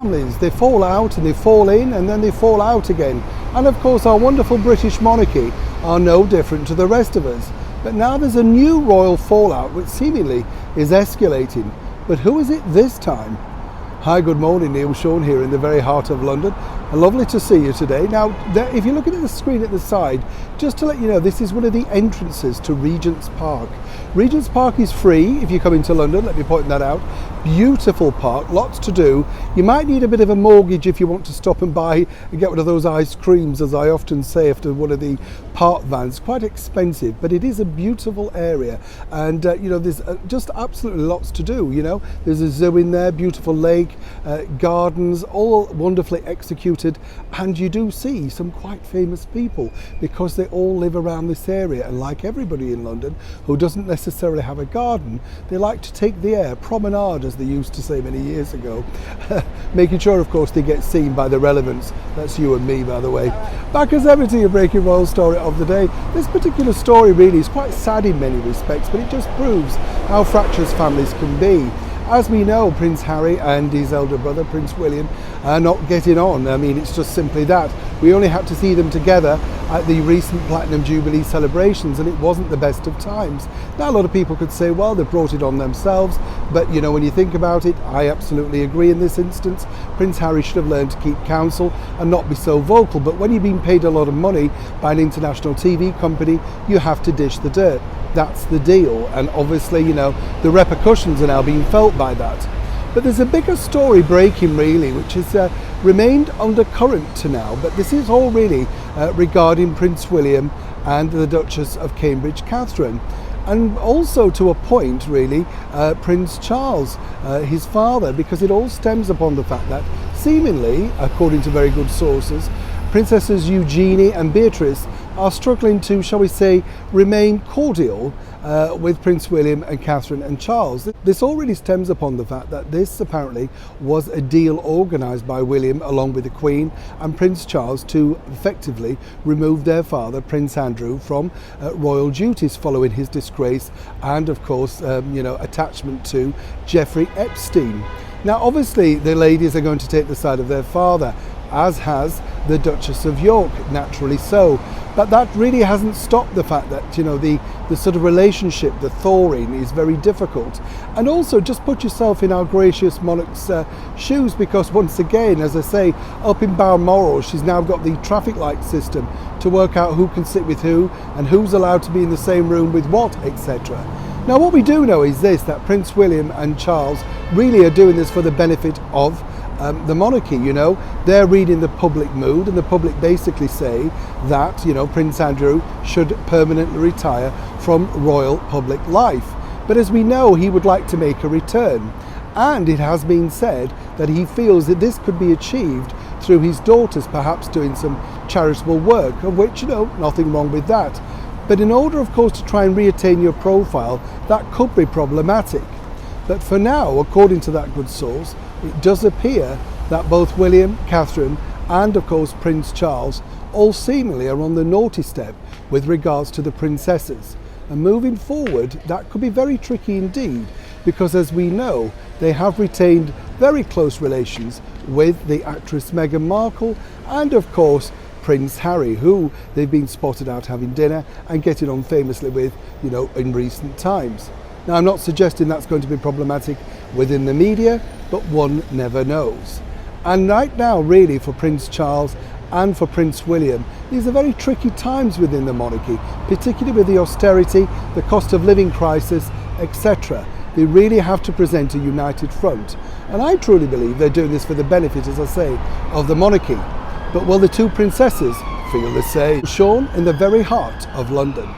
Families, they fall out and they fall in and then they fall out again. And of course our wonderful British monarchy are no different to the rest of us. But now there's a new royal fallout which seemingly is escalating. But who is it this time? Hi, good morning, Neil Sean here in the very heart of London. Lovely to see you today. Now, if you're looking at the screen at the side, just to let you know, this is one of the entrances to Regent's Park. Regent's Park is free if you come into London, let me point that out. Beautiful park, lots to do. You might need a bit of a mortgage if you want to stop and buy and get one of those ice creams, as I often say after one of the park vans. Quite expensive, but it is a beautiful area. And there's just absolutely lots to do. There's a zoo in there, beautiful lake, gardens, all wonderfully executed. And you do see some quite famous people because they all live around this area. And like everybody in London who doesn't necessarily have a garden, they like to take the air, promenade, as they used to say many years ago, making sure of course they get seen by the relevance. That's you and me, by the way. Back as ever to your breaking royal story of the day. This particular story really is quite sad in many respects, but it just proves how fractious families can be. As we know, Prince Harry and his elder brother, Prince William, are not getting on. I mean, it's just simply that. We only had to see them together at the recent Platinum Jubilee celebrations, and it wasn't the best of times. Now, a lot of people could say, well, they brought it on themselves, but when you think about it, I absolutely agree in this instance. Prince Harry should have learned to keep counsel and not be so vocal, but when you've been paid a lot of money by an international TV company, you have to dish the dirt. That's the deal, and obviously the repercussions are now being felt by that. But there's a bigger story breaking really, which has remained undercurrent to now, but this is all really regarding Prince William and the Duchess of Cambridge, Catherine, and also to a point really Prince Charles, his father, because it all stems upon the fact that seemingly, according to very good sources, Princesses Eugenie and Beatrice are struggling to, shall we say, remain cordial with Prince William and Catherine and Charles. This already stems upon the fact that this apparently was a deal organised by William along with the Queen and Prince Charles to effectively remove their father, Prince Andrew, from royal duties following his disgrace and of course attachment to Jeffrey Epstein. Now obviously the ladies are going to take the side of their father, as has the Duchess of York, naturally so. But that really hasn't stopped the fact that the sort of relationship, the thawing, is very difficult. And also just put yourself in our gracious monarch's shoes, because once again, as I say, up in Balmoral, she's now got the traffic light system to work out who can sit with who and who's allowed to be in the same room with what, etc. Now what we do know is this, that Prince William and Charles really are doing this for the benefit of the monarchy. They're reading the public mood, and the public basically say that Prince Andrew should permanently retire from royal public life. But as we know, he would like to make a return, and it has been said that he feels that this could be achieved through his daughters perhaps doing some charitable work, of which nothing wrong with that. But in order of course to try and reattain your profile, that could be problematic. But for now, according to that good source, it does appear that both William, Catherine and of course Prince Charles all seemingly are on the naughty step with regards to the princesses. And moving forward, that could be very tricky indeed, because as we know, they have retained very close relations with the actress Meghan Markle and of course Prince Harry, who they've been spotted out having dinner and getting on famously with in recent times. Now, I'm not suggesting that's going to be problematic within the media, but one never knows. And right now, really, for Prince Charles and for Prince William, these are very tricky times within the monarchy, particularly with the austerity, the cost of living crisis, etc. They really have to present a united front. And I truly believe they're doing this for the benefit, as I say, of the monarchy. But will the two princesses feel the same? Sean in the very heart of London.